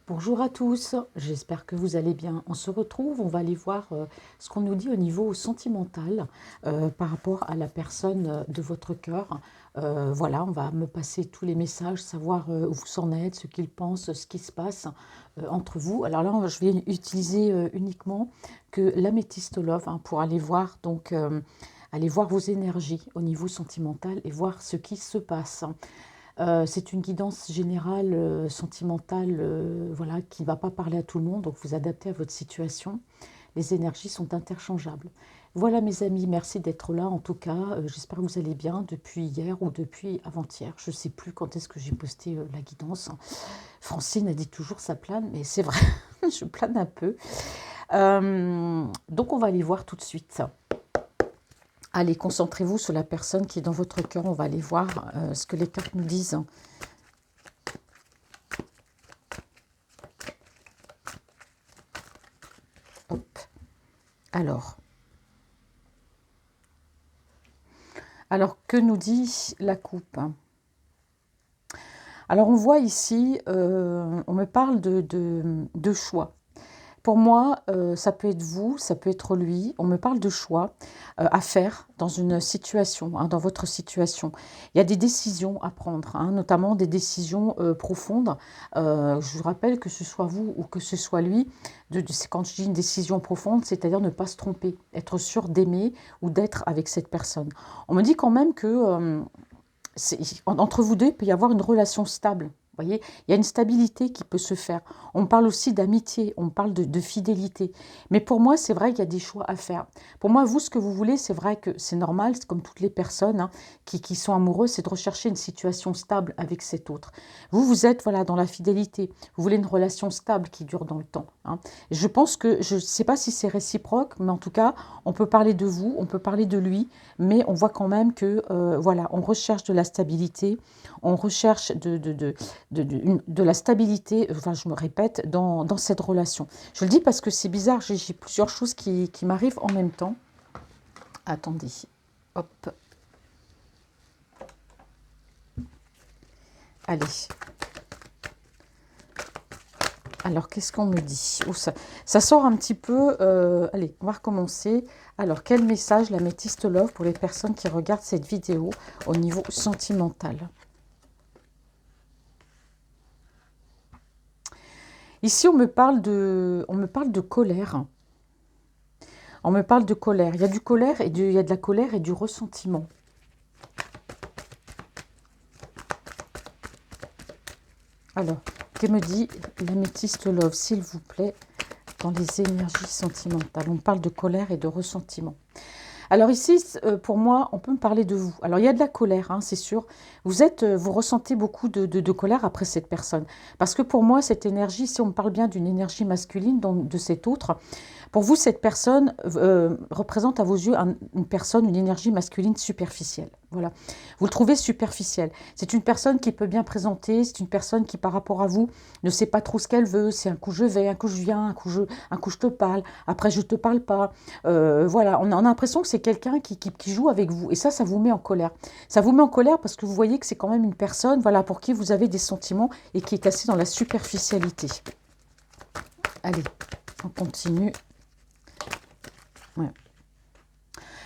Bonjour à tous, j'espère que vous allez bien. On se retrouve, on va aller voir ce qu'on nous dit au niveau sentimental par rapport à la personne de votre cœur. Voilà, on va me passer tous les messages, savoir où vous en êtes, ce qu'ils pensent, ce qui se passe entre vous. Alors là, je vais utiliser uniquement que l'améthyste love pour aller voir aller voir vos énergies au niveau sentimental et voir ce qui se passe. C'est une guidance générale, sentimentale, voilà, qui ne va pas parler à tout le monde, donc vous adaptez à votre situation. Les énergies sont interchangeables. Voilà mes amis, merci d'être là en tout cas. J'espère que vous allez bien depuis hier ou depuis avant-hier. Je ne sais plus quand est-ce que j'ai posté la guidance. Francine a dit toujours ça plane, mais c'est vrai, je plane un peu. Donc on va aller voir tout de suite. Allez, concentrez-vous sur la personne qui est dans votre cœur. On va aller voir ce que les cartes nous disent. Hop. Alors, que nous dit la coupe? Alors, on voit ici, on me parle de choix. Pour moi, ça peut être vous, ça peut être lui. On me parle de choix à faire dans une situation, dans votre situation. Il y a des décisions à prendre, notamment des décisions profondes. Je vous rappelle que ce soit vous ou que ce soit lui, quand je dis une décision profonde, c'est-à-dire ne pas se tromper, être sûr d'aimer ou d'être avec cette personne. On me dit quand même que entre vous deux, il peut y avoir une relation stable. Vous voyez, il y a une stabilité qui peut se faire. On parle aussi d'amitié, on parle de fidélité. Mais pour moi, c'est vrai qu'il y a des choix à faire. Pour moi, vous, ce que vous voulez, c'est vrai que c'est normal, c'est comme toutes les personnes qui sont amoureuses, c'est de rechercher une situation stable avec cet autre. Vous, vous êtes voilà, dans la fidélité. Vous voulez une relation stable qui dure dans le temps. Je pense que, je ne sais pas si c'est réciproque, mais en tout cas, on peut parler de vous, on peut parler de lui, mais on voit quand même que, voilà, on recherche de la stabilité, on recherche de la stabilité, enfin je me répète, dans cette relation. Je le dis parce que c'est bizarre, j'ai plusieurs choses qui m'arrivent en même temps. Attendez, hop, allez. Alors, qu'est-ce qu'on me dit? Oh, ça sort un petit peu. Allez, on va recommencer. Alors, quel message la métiste love pour les personnes qui regardent cette vidéo au niveau sentimental? Ici, on me parle de colère. On me parle de colère. Il y a du colère et il y a de la colère et du ressentiment. Alors, que me dit l'améthyste love, s'il vous plaît, dans les énergies sentimentales? On parle de colère et de ressentiment. Alors ici, pour moi, on peut me parler de vous. Alors il y a de la colère, c'est sûr. Vous ressentez beaucoup de colère après cette personne. Parce que pour moi, cette énergie, si on me parle bien d'une énergie masculine de cet autre, pour vous, cette personne représente à vos yeux une personne, une énergie masculine superficielle. Voilà. Vous le trouvez superficiel. C'est une personne qui peut bien présenter, c'est une personne qui, par rapport à vous, ne sait pas trop ce qu'elle veut. C'est un coup je vais, un coup je viens, un coup je te parle, après je te parle pas. Voilà, on a l'impression que c'est quelqu'un qui joue avec vous. Et ça vous met en colère. Ça vous met en colère parce que vous voyez que c'est quand même une personne, voilà, pour qui vous avez des sentiments et qui est assez dans la superficialité. Allez, on continue. Ouais.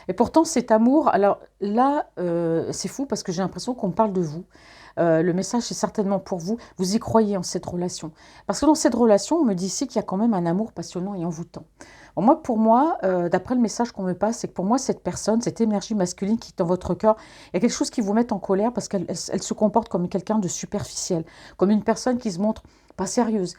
Et pourtant, cet amour, alors là, c'est fou parce que j'ai l'impression qu'on parle de vous. Le message est certainement pour vous. Vous y croyez en cette relation. Parce que dans cette relation, on me dit ici qu'il y a quand même un amour passionnant et envoûtant. Bon, pour moi, d'après le message qu'on me passe, c'est que pour moi, cette personne, cette énergie masculine qui est dans votre cœur, il y a quelque chose qui vous met en colère parce qu'elle se comporte comme quelqu'un de superficiel, comme une personne qui se montre pas sérieuse,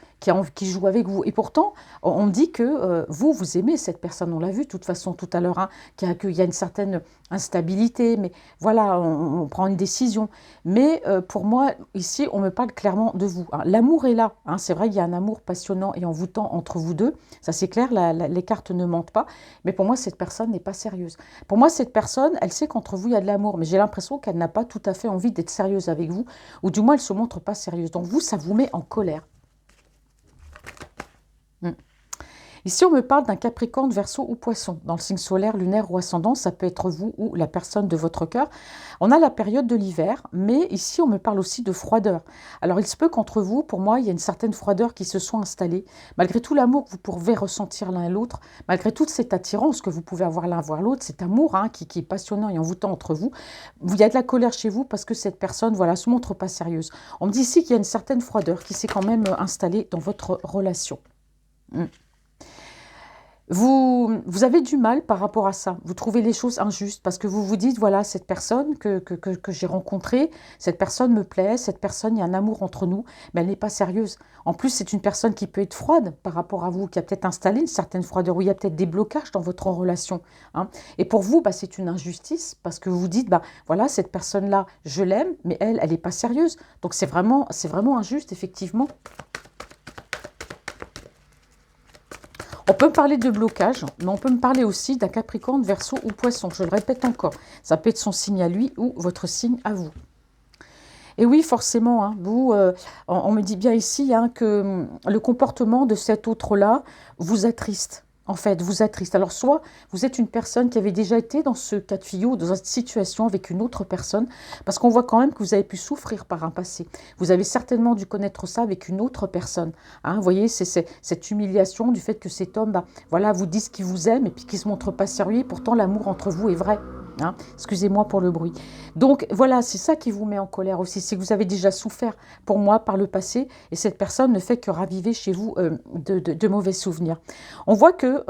qui joue avec vous. Et pourtant, on dit que vous aimez cette personne. On l'a vu de toute façon tout à l'heure, qu'il y a une certaine instabilité, mais voilà, on prend une décision. Mais pour moi, ici, on me parle clairement de vous. L'amour est là. C'est vrai, il y a un amour passionnant et envoûtant entre vous deux. Ça, c'est clair, les cartes ne mentent pas. Mais pour moi, cette personne n'est pas sérieuse. Pour moi, cette personne, elle sait qu'entre vous, il y a de l'amour. Mais j'ai l'impression qu'elle n'a pas tout à fait envie d'être sérieuse avec vous. Ou du moins, elle ne se montre pas sérieuse. Donc vous, ça vous met en colère. Ici, on me parle d'un Capricorne, Verseau ou Poisson. Dans le signe solaire, lunaire ou ascendant, ça peut être vous ou la personne de votre cœur. On a la période de l'hiver, mais ici, on me parle aussi de froideur. Alors, il se peut qu'entre vous, pour moi, il y a une certaine froideur qui se soit installée. Malgré tout l'amour que vous pouvez ressentir l'un et l'autre, malgré toute cette attirance que vous pouvez avoir l'un vers l'autre, cet amour qui est passionnant et envoûtant entre vous, il y a de la colère chez vous parce que cette personne, voilà, se montre pas sérieuse. On me dit ici qu'il y a une certaine froideur qui s'est quand même installée dans votre relation. Vous avez du mal par rapport à ça. Vous trouvez les choses injustes parce que vous vous dites, voilà, cette personne que j'ai rencontrée, cette personne me plaît, cette personne, il y a un amour entre nous, mais elle n'est pas sérieuse. En plus, c'est une personne qui peut être froide par rapport à vous, qui a peut-être installé une certaine froideur, où il y a peut-être des blocages dans votre relation. Et pour vous, c'est une injustice parce que vous vous dites, voilà, cette personne-là, je l'aime, mais elle n'est pas sérieuse. Donc c'est vraiment injuste, effectivement. On peut me parler de blocage, mais on peut me parler aussi d'un Capricorne, Verseau ou Poisson. Je le répète encore, ça peut être son signe à lui ou votre signe à vous. Et oui, forcément, vous, on me dit bien ici que le comportement de cet autre-là vous attriste. En fait, vous attriste. Alors, soit vous êtes une personne qui avait déjà été dans ce cas de figure, dans cette situation avec une autre personne, parce qu'on voit quand même que vous avez pu souffrir par un passé. Vous avez certainement dû connaître ça avec une autre personne. Vous voyez, c'est cette humiliation du fait que cet homme, voilà, vous dise qu'il vous aime et puis qu'il ne se montre pas sérieux. Et pourtant, l'amour entre vous est vrai. Excusez-moi pour le bruit. Donc voilà, c'est ça qui vous met en colère aussi, c'est que vous avez déjà souffert pour moi par le passé et cette personne ne fait que raviver chez vous de mauvais souvenirs. On voit que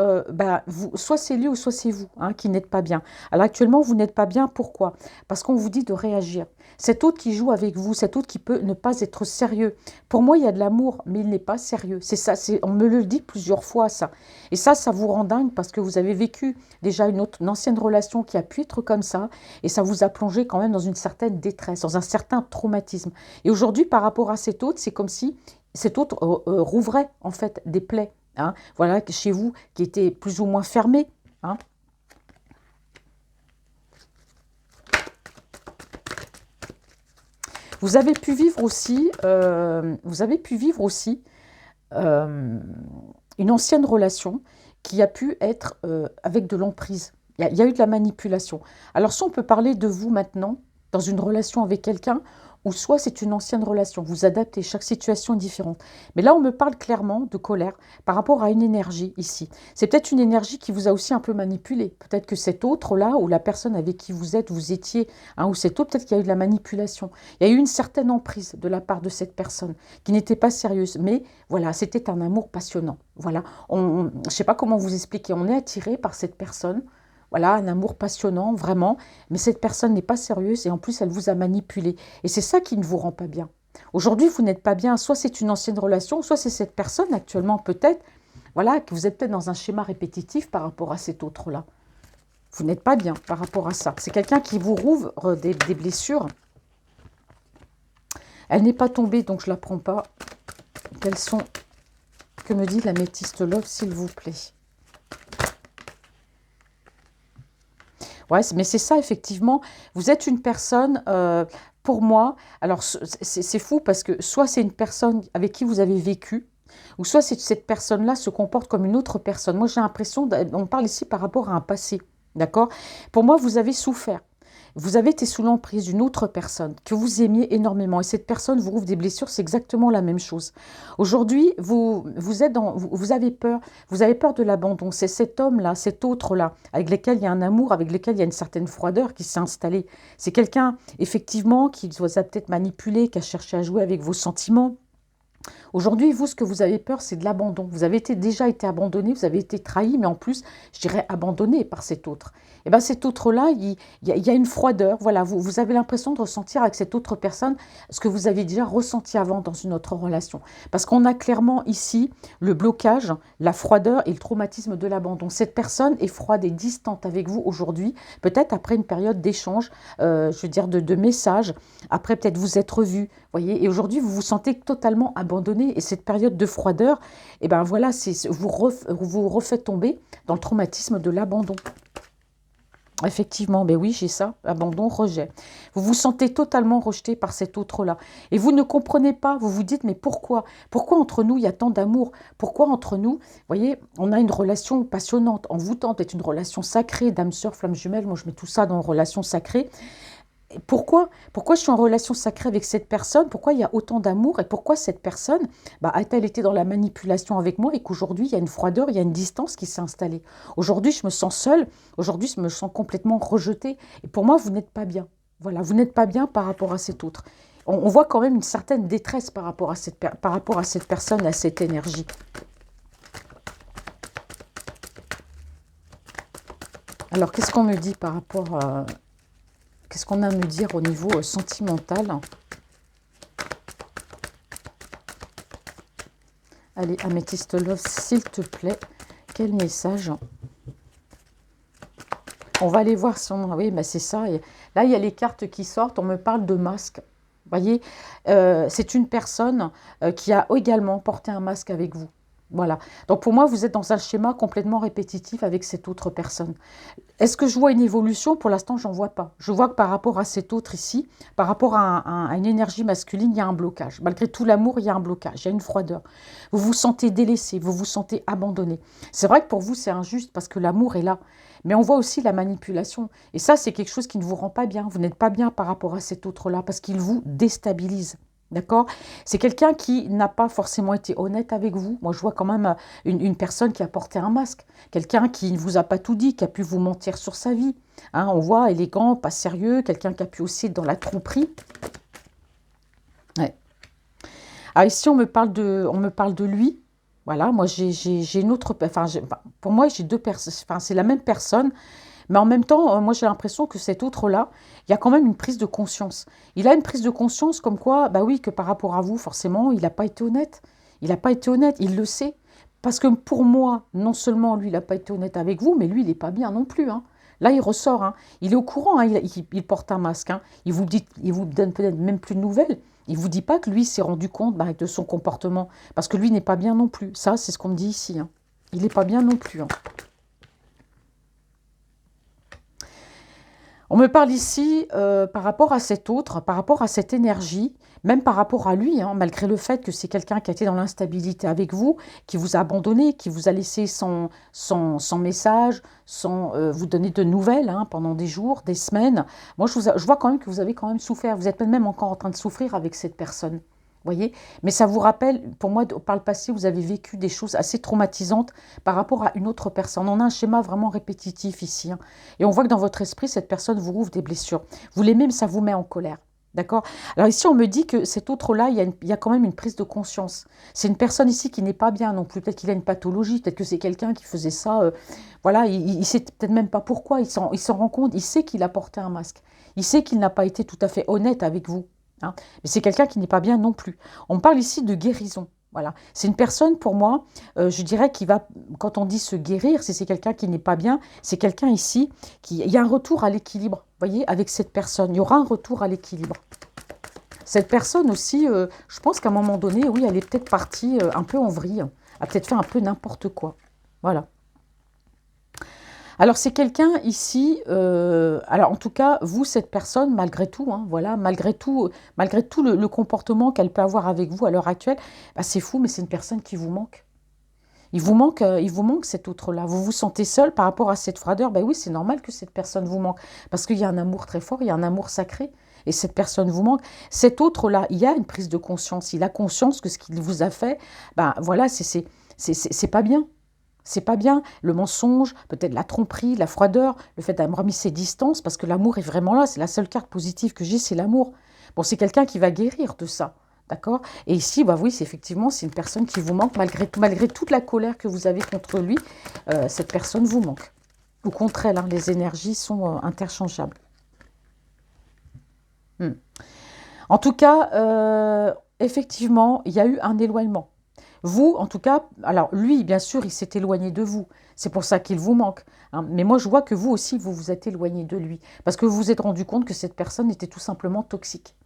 soit c'est lui ou soit c'est vous qui n'êtes pas bien. Alors actuellement, vous n'êtes pas bien, pourquoi? Parce qu'on vous dit de réagir. Cet autre qui joue avec vous, cet autre qui peut ne pas être sérieux. Pour moi, il y a de l'amour, mais il n'est pas sérieux. C'est ça, on me le dit plusieurs fois, ça. Et ça vous rend dingue parce que vous avez vécu déjà une ancienne relation qui a pu être comme ça, et ça vous a plongé quand même dans une certaine détresse, dans un certain traumatisme. Et aujourd'hui, par rapport à cet autre, c'est comme si cet autre rouvrait en fait des plaies, voilà, chez vous, qui étaient plus ou moins fermées. Vous avez pu vivre aussi, une ancienne relation qui a pu être avec de l'emprise. Il y a eu de la manipulation. Alors, soit on peut parler de vous maintenant, dans une relation avec quelqu'un, ou soit c'est une ancienne relation. Vous adaptez, chaque situation est différente. Mais là, on me parle clairement de colère par rapport à une énergie ici. C'est peut-être une énergie qui vous a aussi un peu manipulé. Peut-être que cet autre-là, ou la personne avec qui vous étiez, ou cet autre, peut-être qu'il y a eu de la manipulation. Il y a eu une certaine emprise de la part de cette personne qui n'était pas sérieuse. Mais voilà, c'était un amour passionnant. Voilà, je ne sais pas comment vous expliquer. On est attiré par cette personne. Voilà, un amour passionnant, vraiment. Mais cette personne n'est pas sérieuse et en plus, elle vous a manipulé. Et c'est ça qui ne vous rend pas bien. Aujourd'hui, vous n'êtes pas bien. Soit c'est une ancienne relation, soit c'est cette personne actuellement, peut-être, voilà, que vous êtes peut-être dans un schéma répétitif par rapport à cet autre-là. Vous n'êtes pas bien par rapport à ça. C'est quelqu'un qui vous rouvre des blessures. Elle n'est pas tombée, donc je ne la prends pas. Quelles sont... Que me dit l'améthyste love, s'il vous plaît? Ouais, mais c'est ça, effectivement. Vous êtes une personne, pour moi, alors c'est fou parce que soit c'est une personne avec qui vous avez vécu, ou soit cette personne-là se comporte comme une autre personne. Moi, j'ai l'impression, on parle ici par rapport à un passé, d'accord? Pour moi, vous avez souffert. Vous avez été sous l'emprise d'une autre personne que vous aimiez énormément et cette personne vous rouvre des blessures, c'est exactement la même chose. Aujourd'hui, vous avez peur de l'abandon. C'est cet homme-là, cet autre-là, avec lequel il y a un amour, avec lequel il y a une certaine froideur qui s'est installée. C'est quelqu'un, effectivement, qui vous a peut-être manipulé, qui a cherché à jouer avec vos sentiments. Aujourd'hui, vous, ce que vous avez peur, c'est de l'abandon. Vous avez déjà été abandonné, vous avez été trahi, mais en plus, je dirais abandonné par cet autre. Et bien cet autre-là, il y a une froideur. Voilà, vous avez l'impression de ressentir avec cette autre personne ce que vous avez déjà ressenti avant dans une autre relation. Parce qu'on a clairement ici le blocage, la froideur et le traumatisme de l'abandon. Cette personne est froide et distante avec vous aujourd'hui, peut-être après une période d'échange, je veux dire de messages, après peut-être vous être revus, voyez, et aujourd'hui vous vous sentez totalement abandonné et cette période de froideur, et ben voilà, vous refaites tomber dans le traumatisme de l'abandon. Effectivement, ben oui, j'ai ça, abandon, rejet. Vous vous sentez totalement rejeté par cet autre-là. Et vous ne comprenez pas, vous vous dites, mais pourquoi? Pourquoi entre nous, il y a tant d'amour? Pourquoi entre nous, vous voyez, on a une relation passionnante, envoûtante, peut-être une relation sacrée, d'âme sœur, flamme jumelle, moi je mets tout ça dans relation sacrée. Pourquoi je suis en relation sacrée avec cette personne? Pourquoi il y a autant d'amour? Et pourquoi cette personne a-t-elle été dans la manipulation avec moi et qu'aujourd'hui, il y a une froideur, il y a une distance qui s'est installée? Aujourd'hui, je me sens seule. Aujourd'hui, je me sens complètement rejetée. Et pour moi, vous n'êtes pas bien. Voilà, vous n'êtes pas bien par rapport à cet autre. On voit quand même une certaine détresse par rapport à par rapport à cette personne, à cette énergie. Alors, qu'est-ce qu'on me dit par rapport à... Qu'est-ce qu'on a à me dire au niveau sentimental? Allez, Améthyste Love, s'il te plaît, quel message? On va aller voir si on... Oui, bah c'est ça. Et là, il y a les cartes qui sortent. On me parle de masque. Vous voyez, c'est une personne qui a également porté un masque avec vous. Voilà. Donc pour moi, vous êtes dans un schéma complètement répétitif avec cette autre personne. Est-ce que je vois une évolution? Pour l'instant, j'en vois pas. Je vois que par rapport à cet autre ici, par rapport à une énergie masculine, il y a un blocage. Malgré tout l'amour, il y a un blocage, il y a une froideur. Vous vous sentez délaissé, vous vous sentez abandonné. C'est vrai que pour vous, c'est injuste parce que l'amour est là. Mais on voit aussi la manipulation. Et ça, c'est quelque chose qui ne vous rend pas bien. Vous n'êtes pas bien par rapport à cet autre-là parce qu'il vous déstabilise. D'accord? C'est quelqu'un qui n'a pas forcément été honnête avec vous. Moi, je vois quand même une personne qui a porté un masque. Quelqu'un qui ne vous a pas tout dit, qui a pu vous mentir sur sa vie. Hein, on voit élégant, pas sérieux. Quelqu'un qui a pu aussi être dans la tromperie. Ouais. Ah, ici, on me parle de lui. Voilà, moi, j'ai une autre... Enfin, pour moi, j'ai deux personnes. Enfin, c'est la même personne. Mais en même temps, moi j'ai l'impression que cet autre-là, il y a quand même une prise de conscience. Il a une prise de conscience comme quoi, bah oui, que par rapport à vous, forcément, il n'a pas été honnête. Il n'a pas été honnête, il le sait. Parce que pour moi, non seulement lui, il n'a pas été honnête avec vous, mais lui, il n'est pas bien non plus. Hein. Là, il ressort. Hein. Il est au courant, hein, il porte un masque. Hein. Il vous donne peut-être même plus de nouvelles. Il ne vous dit pas que lui s'est rendu compte de son comportement. Parce que lui n'est pas bien non plus. Ça, c'est ce qu'on me dit ici. Hein. Il n'est pas bien non plus. Hein. On me parle ici par rapport à cet autre, par rapport à cette énergie, même par rapport à lui, hein, malgré le fait que c'est quelqu'un qui a été dans l'instabilité avec vous, qui vous a abandonné, qui vous a laissé sans message, sans vous donner de nouvelles hein, pendant des jours, des semaines. Moi, je vois quand même que vous avez quand même souffert. Vous êtes même encore en train de souffrir avec cette personne. Voyez, mais ça vous rappelle, pour moi, par le passé, vous avez vécu des choses assez traumatisantes par rapport à une autre personne. On a un schéma vraiment répétitif ici. Hein. Et on voit que dans votre esprit, cette personne vous rouvre des blessures. Vous l'aimez, mais ça vous met en colère. D'accord? Alors ici, on me dit que cet autre-là, il y a quand même une prise de conscience. C'est une personne ici qui n'est pas bien non plus. Peut-être qu'il a une pathologie, peut-être que c'est quelqu'un qui faisait ça. Voilà, il ne sait peut-être même pas pourquoi. Il s'en rend compte. Il sait qu'il a porté un masque. Il sait qu'il n'a pas été tout à fait honnête avec vous. Hein. Mais c'est quelqu'un qui n'est pas bien non plus. On parle ici de guérison. Voilà. C'est une personne, pour moi, je dirais, qui va, quand on dit se guérir, si c'est quelqu'un qui n'est pas bien, c'est quelqu'un ici, il y a un retour à l'équilibre, vous voyez, avec cette personne. Il y aura un retour à l'équilibre. Cette personne aussi, je pense qu'à un moment donné, oui, elle est peut-être partie un peu en vrille, a peut-être fait un peu n'importe quoi. Voilà. Alors c'est quelqu'un ici, alors en tout cas, vous, cette personne, malgré tout, hein, voilà, malgré tout le comportement qu'elle peut avoir avec vous à l'heure actuelle, bah, c'est fou, mais c'est une personne qui vous manque. Il vous manque cet autre-là. Vous vous sentez seul par rapport à cette froideur. Ben oui, c'est normal que cette personne vous manque. Parce qu'il y a un amour très fort, il y a un amour sacré. Et cette personne vous manque. Cet autre-là, il y a une prise de conscience. Il a conscience que ce qu'il vous a fait, ben voilà, c'est pas bien. C'est pas bien. Le mensonge, peut-être la tromperie, la froideur, le fait d'avoir mis ses distances, parce que l'amour est vraiment là. C'est la seule carte positive que j'ai, c'est l'amour. Bon, c'est quelqu'un qui va guérir de ça. D'accord? Et ici, bah oui, effectivement, c'est une personne qui vous manque, malgré toute la colère que vous avez contre lui, cette personne vous manque. Ou contre elle, hein, les énergies sont interchangeables. En tout cas, effectivement, il y a eu un éloignement. Vous, en tout cas, alors lui, bien sûr, il s'est éloigné de vous. C'est pour ça qu'il vous manque. Hein. Mais moi, je vois que vous aussi, vous vous êtes éloigné de lui. Parce que vous vous êtes rendu compte que cette personne était tout simplement toxique.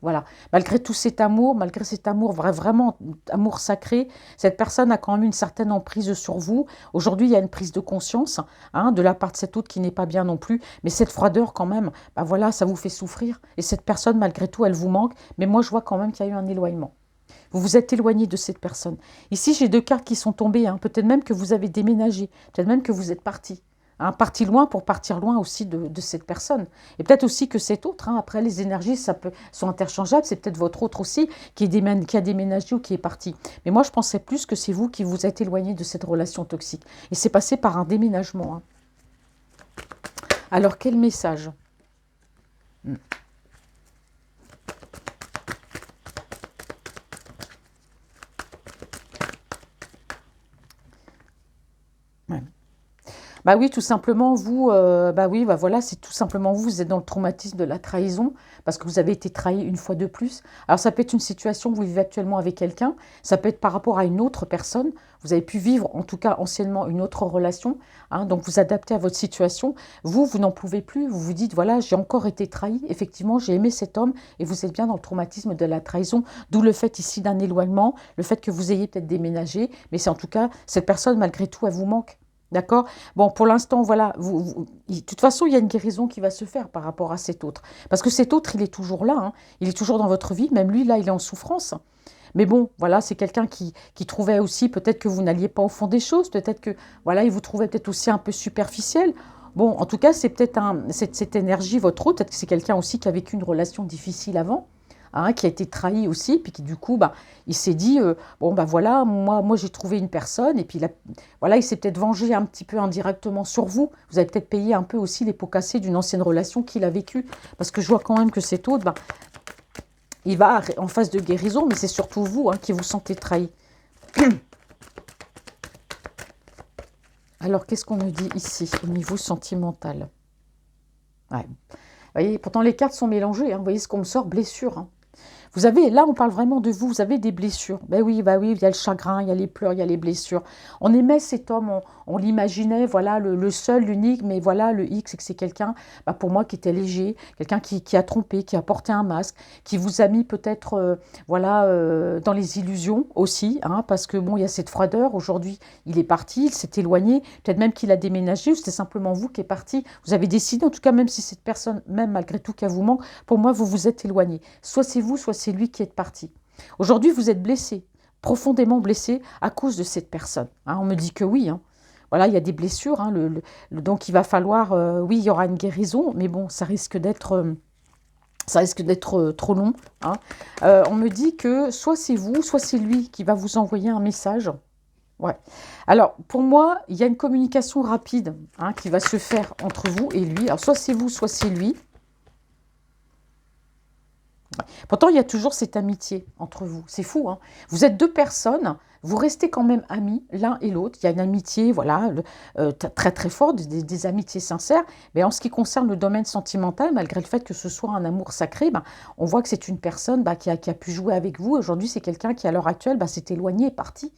Voilà, malgré tout cet amour, malgré cet amour vraiment amour sacré, cette personne a quand même une certaine emprise sur vous. Aujourd'hui, il y a une prise de conscience hein, de la part de cet autre qui n'est pas bien non plus, mais cette froideur quand même, bah voilà, ça vous fait souffrir. Et cette personne, malgré tout, elle vous manque, mais moi je vois quand même qu'il y a eu un éloignement. Vous vous êtes éloigné de cette personne. Ici, j'ai deux cartes qui sont tombées, hein. Peut-être même que vous avez déménagé, peut-être même que vous êtes parti. Hein, parti loin pour partir loin aussi de cette personne. Et peut-être aussi que cet autre, hein, après les énergies sont interchangeables, c'est peut-être votre autre aussi qui a déménagé ou qui est parti. Mais moi je pensais plus que c'est vous qui vous êtes éloigné de cette relation toxique. Et c'est passé par un déménagement. Hein. Alors quel message? Ouais. Bah oui, tout simplement, vous, bah oui, bah voilà, c'est tout simplement vous, vous êtes dans le traumatisme de la trahison, parce que vous avez été trahi une fois de plus. Alors ça peut être une situation que vous vivez actuellement avec quelqu'un, ça peut être par rapport à une autre personne, vous avez pu vivre, en tout cas anciennement, une autre relation, hein, donc vous adaptez à votre situation. Vous n'en pouvez plus, vous vous dites, voilà, j'ai encore été trahi, effectivement, j'ai aimé cet homme, et vous êtes bien dans le traumatisme de la trahison, d'où le fait ici d'un éloignement, le fait que vous ayez peut-être déménagé, mais c'est en tout cas, cette personne, malgré tout, elle vous manque. D'accord? Bon, pour l'instant, voilà, de toute façon, il y a une guérison qui va se faire par rapport à cet autre. Parce que cet autre, il est toujours là, hein. Il est toujours dans votre vie, même lui, là, il est en souffrance. Mais bon, voilà, c'est quelqu'un qui trouvait aussi, peut-être que vous n'alliez pas au fond des choses, peut-être que, voilà, il vous trouvait peut-être aussi un peu superficiel. Bon, en tout cas, c'est peut-être cette énergie, votre autre, peut-être que c'est quelqu'un aussi qui a vécu une relation difficile avant. Hein, qui a été trahi aussi, puis qui du coup, bah, il s'est dit, bon, bah voilà, moi j'ai trouvé une personne, et puis voilà, il s'est peut-être vengé un petit peu indirectement sur vous. Vous avez peut-être payé un peu aussi les pots cassés d'une ancienne relation qu'il a vécue, parce que je vois quand même que cet autre, bah, il va en phase de guérison, mais c'est surtout vous hein, qui vous sentez trahi. Alors, qu'est-ce qu'on nous dit ici, au niveau sentimental? Ouais. Vous voyez, pourtant les cartes sont mélangées, hein. Vous voyez ce qu'on me sort, blessure. Hein. Vous avez, là, on parle vraiment de vous, vous avez des blessures. Ben oui, bah oui, il y a le chagrin, il y a les pleurs, il y a les blessures. On aimait cet homme, on l'imaginait, voilà, le seul, l'unique, mais voilà, le X, c'est que c'est quelqu'un, bah, pour moi, qui était léger, quelqu'un qui a trompé, qui a porté un masque, qui vous a mis peut-être, voilà, dans les illusions aussi, hein, parce que bon, il y a cette froideur. Aujourd'hui, il est parti, il s'est éloigné, peut-être même qu'il a déménagé, ou c'était simplement vous qui êtes parti. Vous avez décidé, en tout cas, même si cette personne, même malgré tout, qu'elle vous manque, pour moi, vous vous êtes éloigné. Soit c'est vous, soit c'est lui qui est parti. Aujourd'hui, vous êtes blessé, profondément blessé à cause de cette personne. Hein, on me dit que oui. Hein. Voilà, il y a des blessures. Hein, donc, il va falloir, oui, il y aura une guérison, mais bon, ça risque d'être trop long. Hein. On me dit que soit c'est vous, soit c'est lui qui va vous envoyer un message. Ouais. Alors, pour moi, il y a une communication rapide hein, qui va se faire entre vous et lui. Alors, soit c'est vous, soit c'est lui. Pourtant, il y a toujours cette amitié entre vous. C'est fou, hein. Vous êtes deux personnes, vous restez quand même amis l'un et l'autre. Il y a une amitié, voilà, très très forte, des amitiés sincères. Mais en ce qui concerne le domaine sentimental, malgré le fait que ce soit un amour sacré, ben, on voit que c'est une personne qui a pu jouer avec vous. Aujourd'hui, c'est quelqu'un qui, à l'heure actuelle, s'est éloigné, est parti.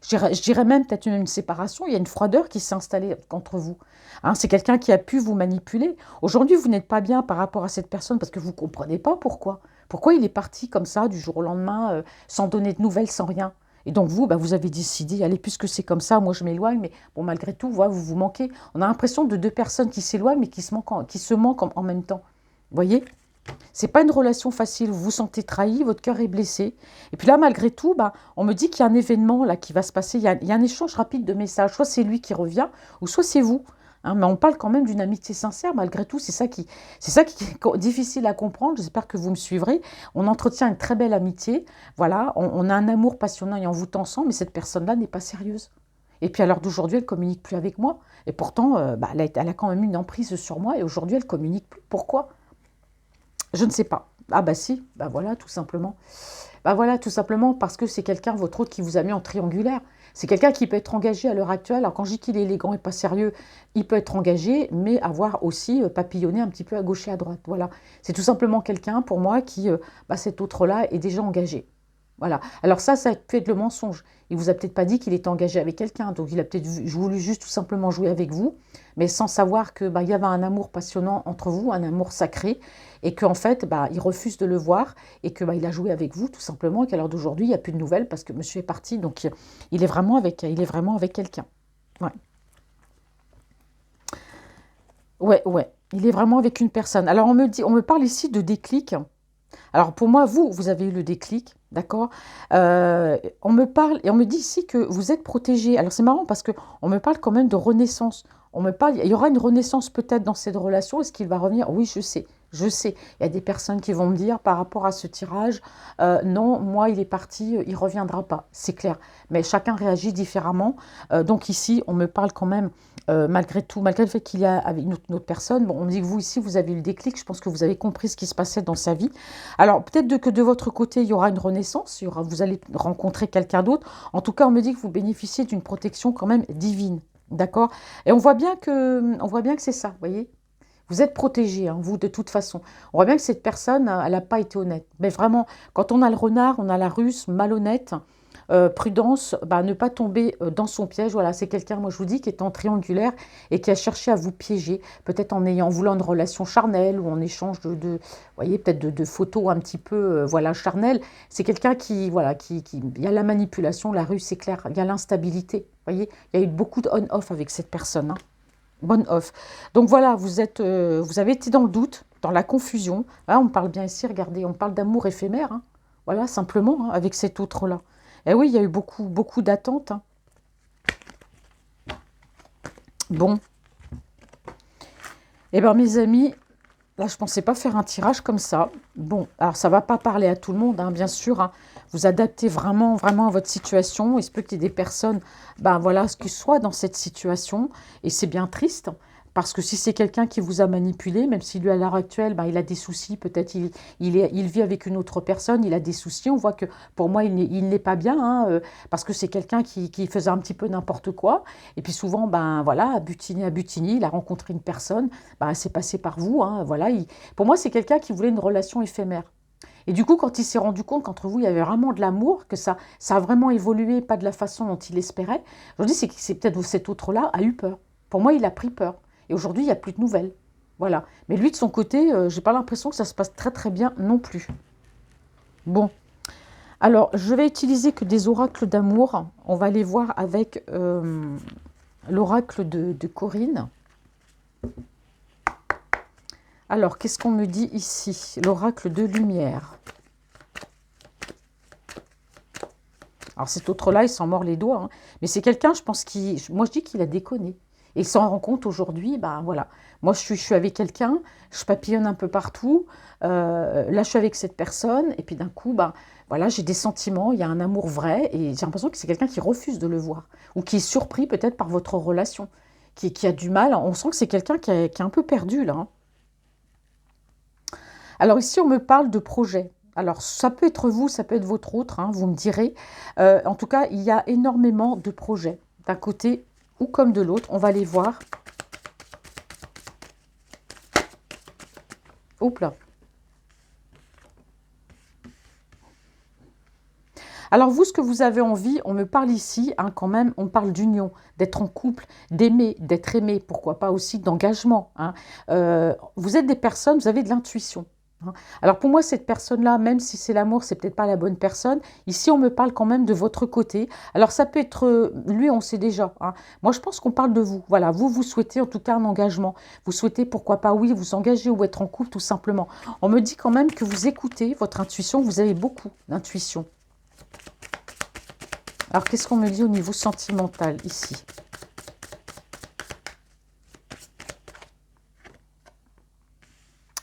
Je dirais même peut-être une séparation, il y a une froideur qui s'est installée entre vous. Hein, c'est quelqu'un qui a pu vous manipuler. Aujourd'hui, vous n'êtes pas bien par rapport à cette personne parce que vous ne comprenez pas pourquoi. Pourquoi il est parti comme ça du jour au lendemain, sans donner de nouvelles, sans rien. Et donc vous, vous avez décidé, allez, puisque c'est comme ça, moi je m'éloigne, mais bon, malgré tout, voilà, vous vous manquez. On a l'impression de deux personnes qui s'éloignent, mais qui se manquent en même temps. Vous voyez? C'est pas une relation facile, vous vous sentez trahi, votre cœur est blessé. Et puis là, malgré tout, on me dit qu'il y a un événement là qui va se passer, il y a un échange rapide de messages. Soit c'est lui qui revient, ou soit c'est vous. Hein, mais on parle quand même d'une amitié sincère, malgré tout. C'est ça qui est difficile à comprendre. J'espère que vous me suivrez. On entretient une très belle amitié. Voilà, on a un amour passionnant et envoûtant ensemble, mais cette personne-là n'est pas sérieuse. Et puis à l'heure d'aujourd'hui, elle ne communique plus avec moi. Et pourtant, elle a quand même une emprise sur moi. Et aujourd'hui, elle ne communique plus. Pourquoi? Je ne sais pas. Ah bah si, bah voilà, tout simplement. Bah voilà, tout simplement parce que c'est quelqu'un, votre autre, qui vous a mis en triangulaire. C'est quelqu'un qui peut être engagé à l'heure actuelle. Alors quand je dis qu'il est élégant et pas sérieux, il peut être engagé, mais avoir aussi papillonné un petit peu à gauche et à droite. Voilà. C'est tout simplement quelqu'un, pour moi, qui, cet autre-là, est déjà engagé. Voilà. Alors ça peut être le mensonge. Il vous a peut-être pas dit qu'il était engagé avec quelqu'un, donc il a peut-être voulu juste tout simplement jouer avec vous, mais sans savoir que bah, il y avait un amour passionnant entre vous, un amour sacré, et qu'en fait, bah, il refuse de le voir, et que bah, il a joué avec vous tout simplement, et qu'à l'heure d'aujourd'hui, il n'y a plus de nouvelles parce que monsieur est parti, donc il est vraiment avec quelqu'un. Ouais. Ouais, ouais. Il est vraiment avec une personne. Alors on me parle ici de déclic. Alors pour moi, vous avez eu le déclic, d'accord. On me parle et on me dit ici que vous êtes protégé. Alors c'est marrant parce que on me parle quand même de renaissance. On me parle, il y aura une renaissance peut-être dans cette relation. Est-ce qu'il va revenir? Oui, je sais, je sais. Il y a des personnes qui vont me dire par rapport à ce tirage, non, moi il est parti, il reviendra pas. C'est clair. Mais chacun réagit différemment. Donc ici, on me parle quand même, malgré tout, malgré le fait qu'il y a avec une autre personne. Bon, on me dit que vous ici, vous avez eu le déclic. Je pense que vous avez compris ce qui se passait dans sa vie. Alors, peut-être que de votre côté, il y aura une renaissance, vous allez rencontrer quelqu'un d'autre. En tout cas, on me dit que vous bénéficiez d'une protection quand même divine. D'accord. Et on voit bien que c'est ça, vous voyez. Vous êtes protégé, hein, vous, de toute façon. On voit bien que cette personne, elle n'a pas été honnête. Mais vraiment, quand on a le renard, on a la russe, malhonnête, prudence, bah, ne pas tomber dans son piège. Voilà, c'est quelqu'un, moi je vous dis, qui est en triangulaire et qui a cherché à vous piéger, peut-être en voulant une relation charnelle ou en échange vous voyez, peut-être de photos un petit peu, voilà, charnelles. C'est quelqu'un qui, voilà, il y a la manipulation, la ruse, c'est clair, il y a l'instabilité. Vous voyez, il y a eu beaucoup de on-off avec cette personne, hein. On-off. Donc voilà, vous avez été dans le doute, dans la confusion. Là, on parle bien ici, regardez, on parle d'amour éphémère, hein. Voilà, simplement, hein, avec cet autre-là. Et oui, il y a eu beaucoup, beaucoup d'attentes, hein. Bon, eh bien mes amis, là je ne pensais pas faire un tirage comme ça. Bon, alors ça ne va pas parler à tout le monde, hein, bien sûr, hein. Vous adaptez vraiment, vraiment à votre situation. Il se peut qu'il y ait des personnes, ben voilà, qui soient dans cette situation. Et c'est bien triste. Parce que si c'est quelqu'un qui vous a manipulé, même si lui à l'heure actuelle, ben, il a des soucis, peut-être il vit avec une autre personne, il a des soucis. On voit que pour moi, il n'est pas bien, hein, parce que c'est quelqu'un qui faisait un petit peu n'importe quoi. Et puis souvent, ben voilà, à Butini, il a rencontré une personne, ben, c'est passé par vous, hein, voilà. Pour moi, c'est quelqu'un qui voulait une relation éphémère. Et du coup, quand il s'est rendu compte qu'entre vous, il y avait vraiment de l'amour, que ça a vraiment évolué, pas de la façon dont il espérait, je vous dis, c'est peut-être cet autre-là a eu peur. Pour moi, il a pris peur. Et aujourd'hui, il n'y a plus de nouvelles. Voilà. Mais lui, de son côté, j'ai pas l'impression que ça se passe très très bien non plus. Bon. Alors, je vais utiliser que des oracles d'amour. On va les voir avec l'oracle de Corinne. Alors, qu'est-ce qu'on me dit ici? L'oracle de lumière. Alors cet autre-là, il s'en mord les doigts, hein. Mais c'est quelqu'un, je pense, moi je dis qu'il a déconné. Et il s'en rend compte aujourd'hui, ben voilà. Moi je suis avec quelqu'un, je papillonne un peu partout, là je suis avec cette personne, et puis d'un coup, ben voilà, j'ai des sentiments, il y a un amour vrai, et j'ai l'impression que c'est quelqu'un qui refuse de le voir, ou qui est surpris peut-être par votre relation, qui a du mal. On sent que c'est quelqu'un qui est un peu perdu là, hein. Alors ici, on me parle de projet. Alors, ça peut être vous, ça peut être votre autre, hein, vous me direz. En tout cas, il y a énormément de projets, d'un côté ou comme de l'autre. On va les voir. Oups là. Alors vous, ce que vous avez envie, on me parle ici, hein, quand même, on parle d'union, d'être en couple, d'aimer, d'être aimé, pourquoi pas aussi d'engagement, hein. Vous êtes des personnes, vous avez de l'intuition, hein. Alors pour moi, cette personne-là, même si c'est l'amour, c'est peut-être pas la bonne personne. Ici, on me parle quand même de votre côté. Alors ça peut être, lui, on sait déjà, hein. Moi, je pense qu'on parle de vous. Voilà, vous souhaitez en tout cas un engagement. Vous souhaitez, pourquoi pas, oui, vous engager ou être en couple, tout simplement. On me dit quand même que vous écoutez votre intuition, vous avez beaucoup d'intuition. Alors, qu'est-ce qu'on me dit au niveau sentimental, ici?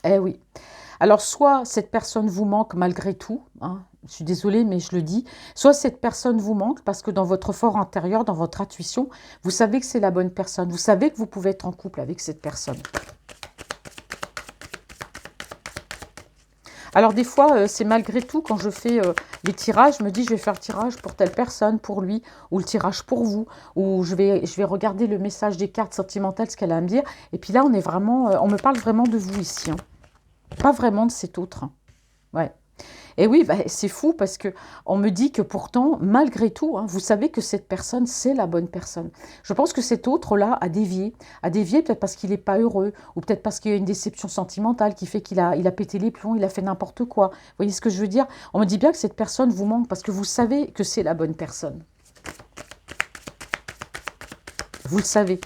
Eh oui. Alors, soit cette personne vous manque malgré tout, hein, je suis désolée, mais je le dis, soit cette personne vous manque parce que dans votre fort intérieur, dans votre intuition, vous savez que c'est la bonne personne. Vous savez que vous pouvez être en couple avec cette personne. Alors des fois, c'est malgré tout, quand je fais les tirages, je me dis, je vais faire le tirage pour telle personne, pour lui, ou le tirage pour vous, ou je vais regarder le message des cartes sentimentales, ce qu'elle a à me dire. Et puis là, on est vraiment, on me parle vraiment de vous ici, hein. Pas vraiment de cet autre, hein. Ouais. Et oui, bah, c'est fou parce que on me dit que pourtant, malgré tout, hein, vous savez que cette personne, c'est la bonne personne. Je pense que cet autre-là a dévié peut-être parce qu'il n'est pas heureux, ou peut-être parce qu'il y a une déception sentimentale qui fait il a pété les plombs, il a fait n'importe quoi. Vous voyez ce que je veux dire? On me dit bien que cette personne vous manque parce que vous savez que c'est la bonne personne. Vous le savez.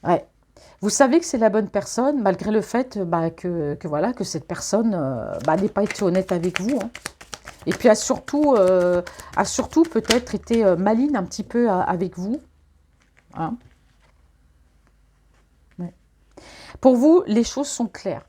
Ouais. Vous savez que c'est la bonne personne, malgré le fait bah, voilà, que cette personne bah, n'ait pas été honnête avec vous. Hein. Et puis a surtout peut-être été maligne un petit peu avec vous. Hein. Ouais. Pour vous, les choses sont claires.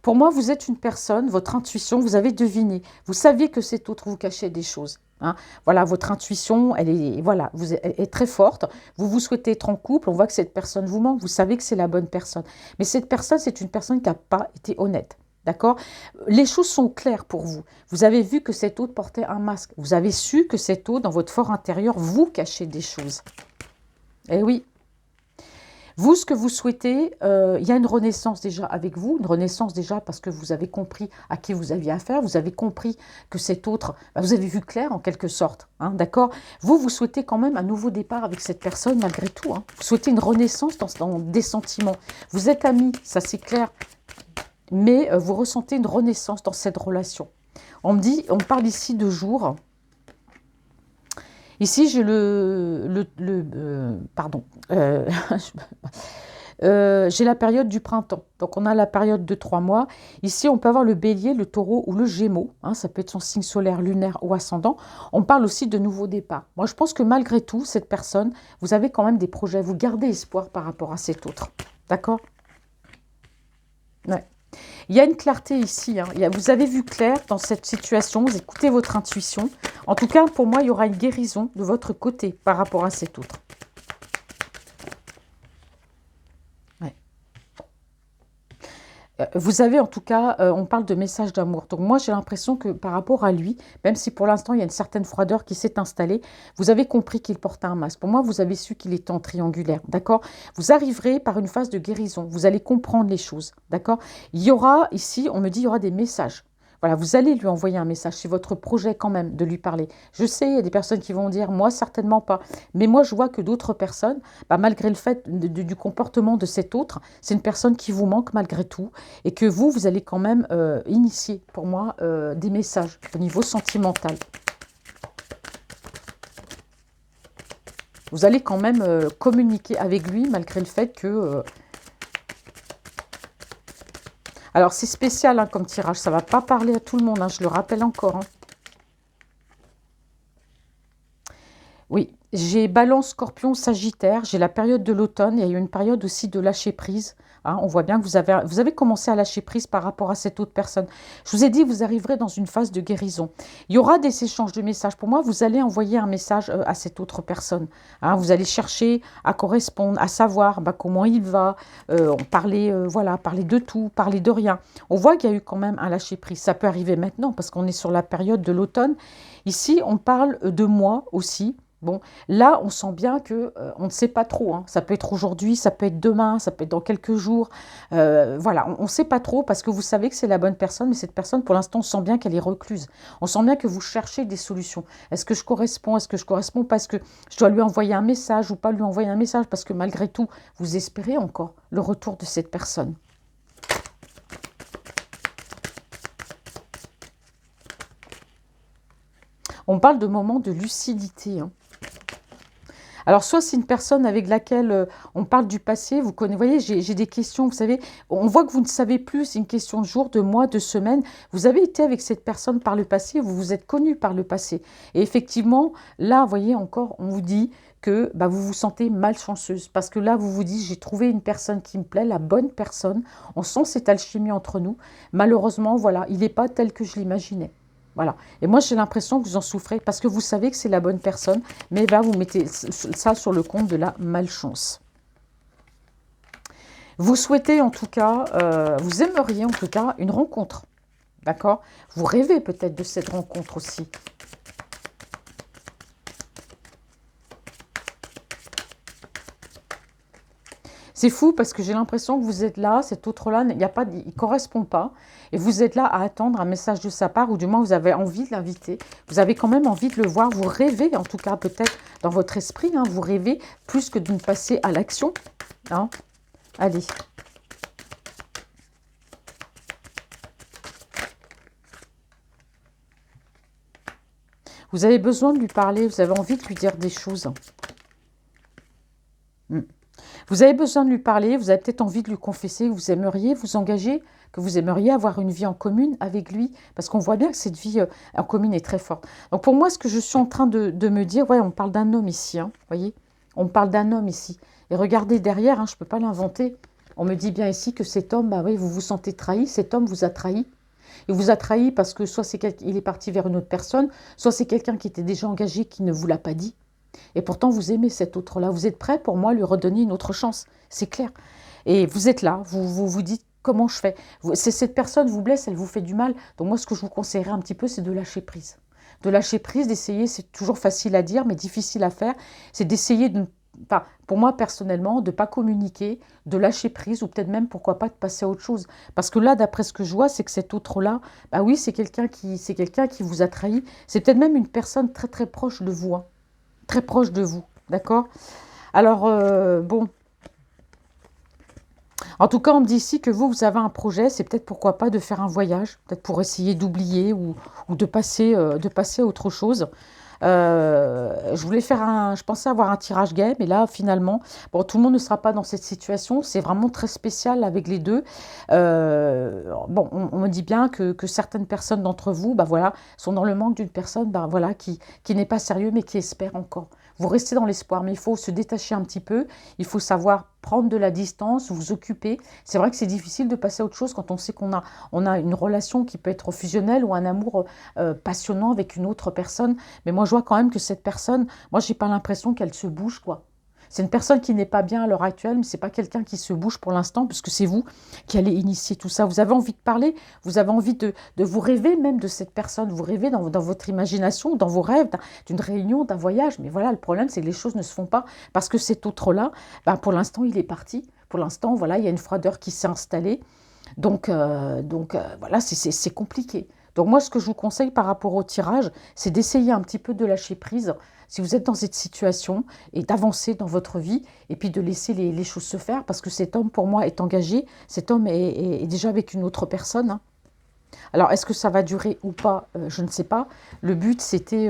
Pour moi, vous êtes une personne, votre intuition, vous avez deviné. Vous saviez que cet autre vous cachait des choses. Hein. Voilà, votre intuition, elle est très forte. Vous vous souhaitez être en couple, on voit que cette personne vous manque. Vous savez que c'est la bonne personne. Mais cette personne, c'est une personne qui n'a pas été honnête. D'accord? Les choses sont claires pour vous. Vous avez vu que cet autre portait un masque. Vous avez su que cet autre, dans votre fort intérieur, vous cachait des choses. Eh oui. Vous, ce que vous souhaitez, il y a une renaissance déjà avec vous, une renaissance déjà parce que vous avez compris à qui vous aviez affaire, vous avez compris que cet autre, bah, vous avez vu clair en quelque sorte, hein, d'accord? Vous souhaitez quand même un nouveau départ avec cette personne malgré tout, hein. Vous souhaitez une renaissance dans des sentiments. Vous êtes amis, ça c'est clair, mais vous ressentez une renaissance dans cette relation. On parle ici de jours. Ici, j'ai pardon, j'ai la période du printemps. Donc, on a la période de 3 mois. Ici, on peut avoir le bélier, le taureau ou le gémeaux. Hein, ça peut être son signe solaire, lunaire ou ascendant. On parle aussi de nouveaux départs. Moi, je pense que malgré tout, cette personne, vous avez quand même des projets. Vous gardez espoir par rapport à cet autre. D'accord? Ouais. Il y a une clarté ici. Hein. Vous avez vu clair dans cette situation. Vous écoutez votre intuition. En tout cas, pour moi, il y aura une guérison de votre côté par rapport à cet autre. Ouais. Vous avez en tout cas, on parle de message d'amour. Donc moi, j'ai l'impression que par rapport à lui, même si pour l'instant, il y a une certaine froideur qui s'est installée, vous avez compris qu'il portait un masque. Pour moi, vous avez su qu'il était en triangulaire, d'accord? Vous arriverez par une phase de guérison. Vous allez comprendre les choses, d'accord? Il y aura ici, on me dit, il y aura des messages. Voilà, vous allez lui envoyer un message. C'est votre projet quand même de lui parler. Je sais, il y a des personnes qui vont dire, moi, certainement pas. Mais moi, je vois que d'autres personnes, bah, malgré le fait du comportement de cet autre, c'est une personne qui vous manque malgré tout et que vous allez quand même initier, pour moi, des messages au niveau sentimental. Vous allez quand même communiquer avec lui malgré le fait que... Alors, c'est spécial hein, comme tirage, ça ne va pas parler à tout le monde, hein, je le rappelle encore. Hein. Oui, j'ai Balance, Scorpion, Sagittaire, j'ai la période de l'automne, il y a eu une période aussi de lâcher prise. Hein, on voit bien que vous avez commencé à lâcher prise par rapport à cette autre personne. Je vous ai dit, vous arriverez dans une phase de guérison. Il y aura des échanges de messages. Pour moi, vous allez envoyer un message à cette autre personne. Hein, vous allez chercher à correspondre, à savoir bah, comment il va, voilà, parler de tout, parler de rien. On voit qu'il y a eu quand même un lâcher prise. Ça peut arriver maintenant parce qu'on est sur la période de l'automne. Ici, on parle de moi aussi. Bon, là, on sent bien que on ne sait pas trop. Hein. Ça peut être aujourd'hui, ça peut être demain, ça peut être dans quelques jours. Voilà, on ne sait pas trop parce que vous savez que c'est la bonne personne, mais cette personne, pour l'instant, on sent bien qu'elle est recluse. On sent bien que vous cherchez des solutions. Est-ce que je corresponds? Est-ce que je corresponds? Parce que je dois lui envoyer un message ou pas lui envoyer un message? Parce que malgré tout, vous espérez encore le retour de cette personne. On parle de moments de lucidité. Hein. Alors, soit c'est une personne avec laquelle on parle du passé, vous connaissez, vous voyez, j'ai des questions, vous savez, on voit que vous ne savez plus, c'est une question de jours, de mois, de semaines. Vous avez été avec cette personne par le passé, vous vous êtes connu par le passé. Et effectivement, là, vous voyez, encore, on vous dit que bah, vous vous sentez malchanceuse. Parce que là, vous vous dites, j'ai trouvé une personne qui me plaît, la bonne personne. On sent cette alchimie entre nous. Malheureusement, voilà, il n'est pas tel que je l'imaginais. Voilà. Et moi, j'ai l'impression que vous en souffrez parce que vous savez que c'est la bonne personne, mais là, vous mettez ça sur le compte de la malchance. Vous souhaitez en tout cas, vous aimeriez en tout cas une rencontre. D'accord? Vous rêvez peut-être de cette rencontre aussi. C'est fou parce que j'ai l'impression que vous êtes là, cet autre-là, il ne correspond pas. Et vous êtes là à attendre un message de sa part, ou du moins vous avez envie de l'inviter. Vous avez quand même envie de le voir. Vous rêvez, en tout cas peut-être dans votre esprit, hein, vous rêvez plus que de passer à l'action. Hein. Allez. Vous avez besoin de lui parler, vous avez envie de lui dire des choses. Vous avez besoin de lui parler, vous avez peut-être envie de lui confesser que vous aimeriez vous engager, que vous aimeriez avoir une vie en commune avec lui, parce qu'on voit bien que cette vie en commune est très forte. Donc pour moi, ce que je suis en train de me dire, ouais, on parle d'un homme ici, hein, voyez, on parle d'un homme ici. Et regardez derrière, hein, je ne peux pas l'inventer, on me dit bien ici que cet homme, bah oui, vous vous sentez trahi, cet homme vous a trahi. Il vous a trahi parce que soit il est parti vers une autre personne, soit c'est quelqu'un qui était déjà engagé qui ne vous l'a pas dit. Et pourtant, vous aimez cet autre-là. Vous êtes prêt pour moi à lui redonner une autre chance. C'est clair. Et vous êtes là, vous dites comment je fais. Cette personne vous blesse, elle vous fait du mal. Donc moi, ce que je vous conseillerais un petit peu, c'est de lâcher prise. De lâcher prise, d'essayer, c'est toujours facile à dire, mais difficile à faire. C'est d'essayer de, enfin, pour moi personnellement, de ne pas communiquer, de lâcher prise, ou peut-être même, pourquoi pas, de passer à autre chose. Parce que là, d'après ce que je vois, c'est que cet autre-là, bah oui, c'est quelqu'un qui vous a trahi. C'est peut-être même une personne très très proche de vous. Hein. Très proche de vous, d'accord? Alors, bon, en tout cas, on me dit ici que vous avez un projet, c'est peut-être pourquoi pas de faire un voyage, peut-être pour essayer d'oublier ou de passer à autre chose. Je voulais je pensais avoir un tirage gay, mais là, finalement, bon, tout le monde ne sera pas dans cette situation. C'est vraiment très spécial avec les deux. Bon, on me dit bien que certaines personnes d'entre vous, bah voilà, sont dans le manque d'une personne, bah voilà, qui n'est pas sérieux, mais qui espère encore. Vous restez dans l'espoir, mais il faut se détacher un petit peu. Il faut savoir prendre de la distance, vous occuper. C'est vrai que c'est difficile de passer à autre chose quand on sait qu'on a une relation qui peut être fusionnelle ou un amour passionnant avec une autre personne. Mais moi, je vois quand même que cette personne, moi, j'ai pas l'impression qu'elle se bouge, quoi. C'est une personne qui n'est pas bien à l'heure actuelle, mais c'est pas quelqu'un qui se bouge pour l'instant, puisque c'est vous qui allez initier tout ça. Vous avez envie de parler, vous avez envie de vous rêver même de cette personne, vous rêvez dans votre imagination, dans vos rêves, d'une réunion, d'un voyage. Mais voilà, le problème, c'est que les choses ne se font pas, parce que cet autre-là, ben, pour l'instant, il est parti. Pour l'instant, voilà, il y a une froideur qui s'est installée. Donc voilà, c'est compliqué. Donc moi, ce que je vous conseille par rapport au tirage, c'est d'essayer un petit peu de lâcher prise, si vous êtes dans cette situation, et d'avancer dans votre vie, et puis de laisser les choses se faire, parce que cet homme, pour moi, est engagé, cet homme est déjà avec une autre personne. Hein. Alors, est-ce que ça va durer ou pas? Je ne sais pas. Le but, c'était...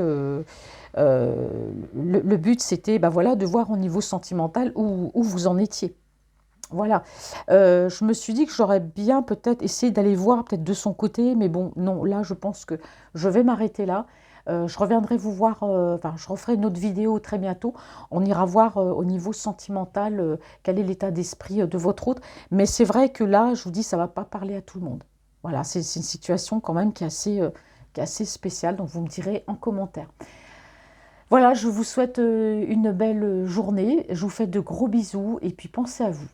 le but, c'était bah, voilà, de voir au niveau sentimental où vous en étiez. Voilà. Je me suis dit que j'aurais bien peut-être essayé d'aller voir peut-être de son côté, mais bon, non, là, je pense que je vais m'arrêter là. Je reviendrai vous voir, enfin, je referai une autre vidéo très bientôt. On ira voir au niveau sentimental quel est l'état d'esprit de votre autre. Mais c'est vrai que là, je vous dis, ça ne va pas parler à tout le monde. Voilà, c'est une situation quand même qui est assez spéciale, donc vous me direz en commentaire. Voilà, je vous souhaite une belle journée. Je vous fais de gros bisous et puis pensez à vous.